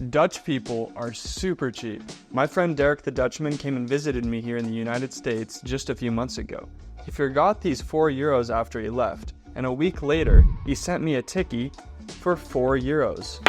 Dutch people are super cheap. My friend Derek the Dutchman came and visited me here in the United States just a few months ago. He forgot these €4 after he left, and a week later, he sent me a Tikkie for €4.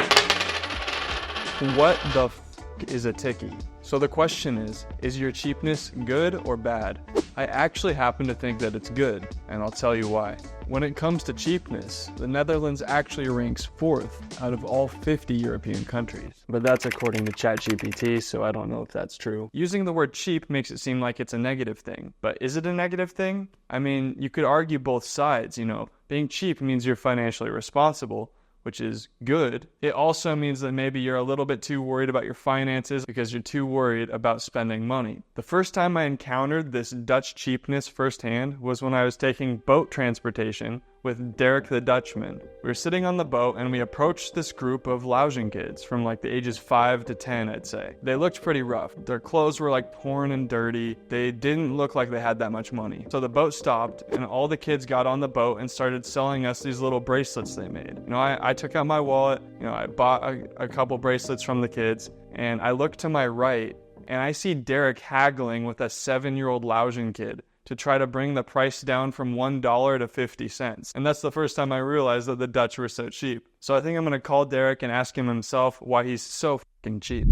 What the f is a Tikkie? So the question is your cheapness good or bad? I actually happen to think that it's good, and I'll tell you why. When it comes to cheapness, the Netherlands actually ranks 4th out of all 50 European countries. But that's according to ChatGPT, so I don't know if that's true. Using the word cheap makes it seem like it's a negative thing. But is it a negative thing? I mean, you could argue both sides, Being cheap means you're financially responsible, which is good. It also means that maybe you're a little bit too worried about your finances because you're too worried about spending money. The first time I encountered this Dutch cheapness firsthand was when I was taking boat transportation with Derek the Dutchman. We were sitting on the boat and we approached this group of lounging kids from like the ages 5 to 10, I'd say. They looked pretty rough. Their clothes were like torn and dirty. They didn't look like they had that much money. So the boat stopped and all the kids got on the boat and started selling us these little bracelets they made. I took out my wallet, I bought a couple bracelets from the kids, and I looked to my right and I see Derek haggling with a 7-year-old lounging kid to try to bring the price down from $1 to 50 cents. And that's the first time I realized that the Dutch were so cheap. So I think I'm gonna call Derek and ask him himself why he's so fucking cheap.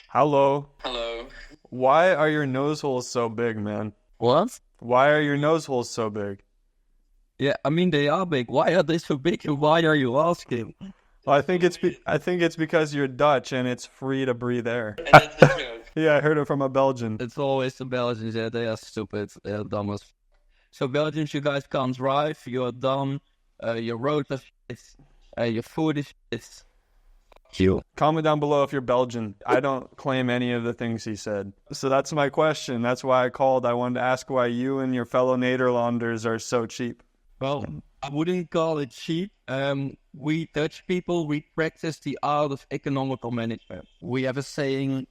Hello. Hello. Why are your nose holes so big, man? What? Why are your nose holes so big? Yeah, I mean they are big. Why are they so big and why are you asking? Well, I think it's because you're Dutch and it's free to breathe air. And that's the joke. Yeah, I heard it from a Belgian. It's always the Belgians, yeah, they are stupid. They are dumb as... So Belgians, you guys can't drive, you're dumb, your road is shit, your food is shit. You. Comment down below if you're Belgian. I don't claim any of the things he said. So that's my question. That's why I called. I wanted to ask why you and your fellow Nederlanders are so cheap. Well, I wouldn't call it cheap. We Dutch people, we practice the art of economical management. We have a saying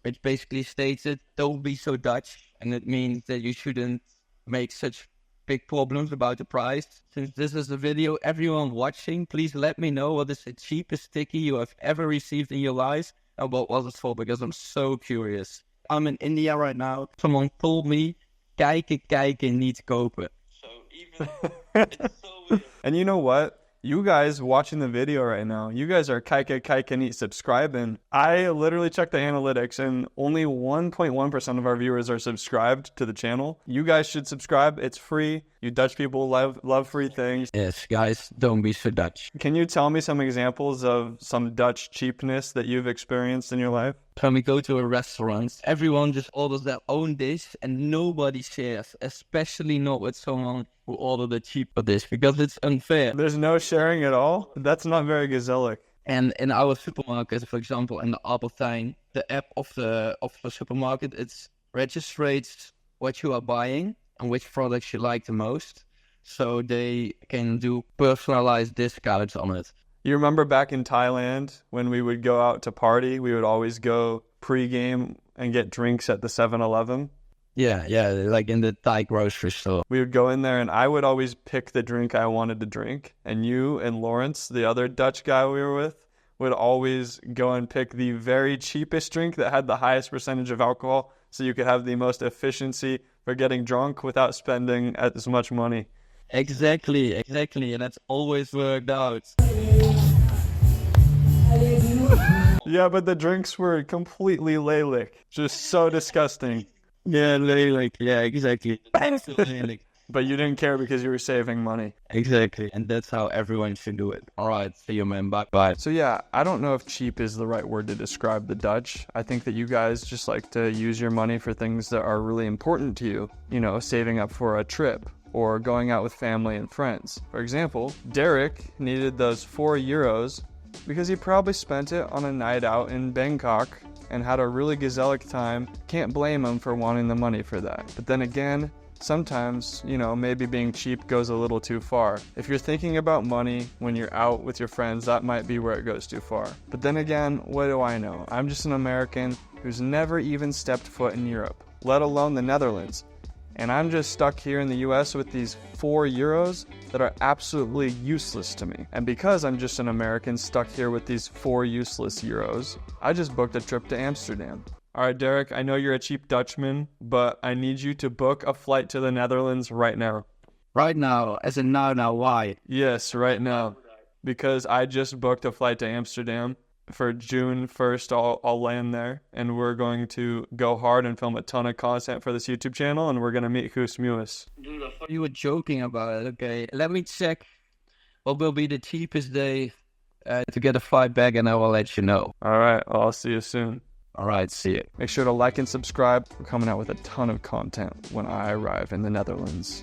which basically states it, don't be so Dutch. And it means that you shouldn't make such big problems about the price. Since this is a video, everyone watching, please let me know what is the cheapest Tikkie you have ever received in your life and what was it for, because I'm so curious. I'm in India right now. Someone told me, kijken, niet kopen. So even it's so weird. And you know what? You guys watching the video right now, you guys are kijken, subscribing. I literally checked the analytics and only 1.1% of our viewers are subscribed to the channel. You guys should subscribe. It's free. You Dutch people love free things. Yes, guys, don't be so Dutch. Can you tell me some examples of some Dutch cheapness that you've experienced in your life? When we go to a restaurant, everyone just orders their own dish and nobody shares, especially not with someone who ordered a cheaper dish, because it's unfair. There's no sharing at all? That's not very gezellig. And in our supermarket, for example, in the Albertijn, the app of the supermarket, it registrates what you are buying and which products you like the most, so they can do personalized discounts on it. You remember back in Thailand when we would go out to party, we would always go pre-game and get drinks at the 7-Eleven? Yeah, like in the Thai grocery store. We would go in there and I would always pick the drink I wanted to drink. And you and Lawrence, the other Dutch guy we were with, would always go and pick the very cheapest drink that had the highest percentage of alcohol so you could have the most efficiency for getting drunk without spending as much money. Exactly. And that's always worked out. Yeah, but the drinks were completely lelijk. Just so disgusting. Yeah, lelijk. Yeah, exactly. But you didn't care because you were saving money. Exactly. And that's how everyone should do it. All right. See you, man. Bye. So yeah, I don't know if cheap is the right word to describe the Dutch. I think that you guys just like to use your money for things that are really important to you. Saving up for a trip or going out with family and friends. For example, Derek needed those €4 because he probably spent it on a night out in Bangkok and had a really gezellig time. Can't blame him for wanting the money for that. But then again, sometimes, maybe being cheap goes a little too far. If you're thinking about money when you're out with your friends, that might be where it goes too far. But then again, what do I know? I'm just an American who's never even stepped foot in Europe, let alone the Netherlands. And I'm just stuck here in the US with these 4 euros that are absolutely useless to me. And because I'm just an American stuck here with these 4 useless euros, I just booked a trip to Amsterdam. Alright, Derek, I know you're a cheap Dutchman, but I need you to book a flight to the Netherlands right now. Right now, as in now, why? Yes, right now. Because I just booked a flight to Amsterdam. For June 1st, I'll land there, and we're going to go hard and film a ton of content for this YouTube channel, and we're going to meet Guus Meeuwis. You were joking about it. Okay, let me check what will be the cheapest day to get a flight back, and I will let you know. Alright, I'll see you soon. Alright, see you. Make sure to like and subscribe. We're coming out with a ton of content when I arrive in the Netherlands.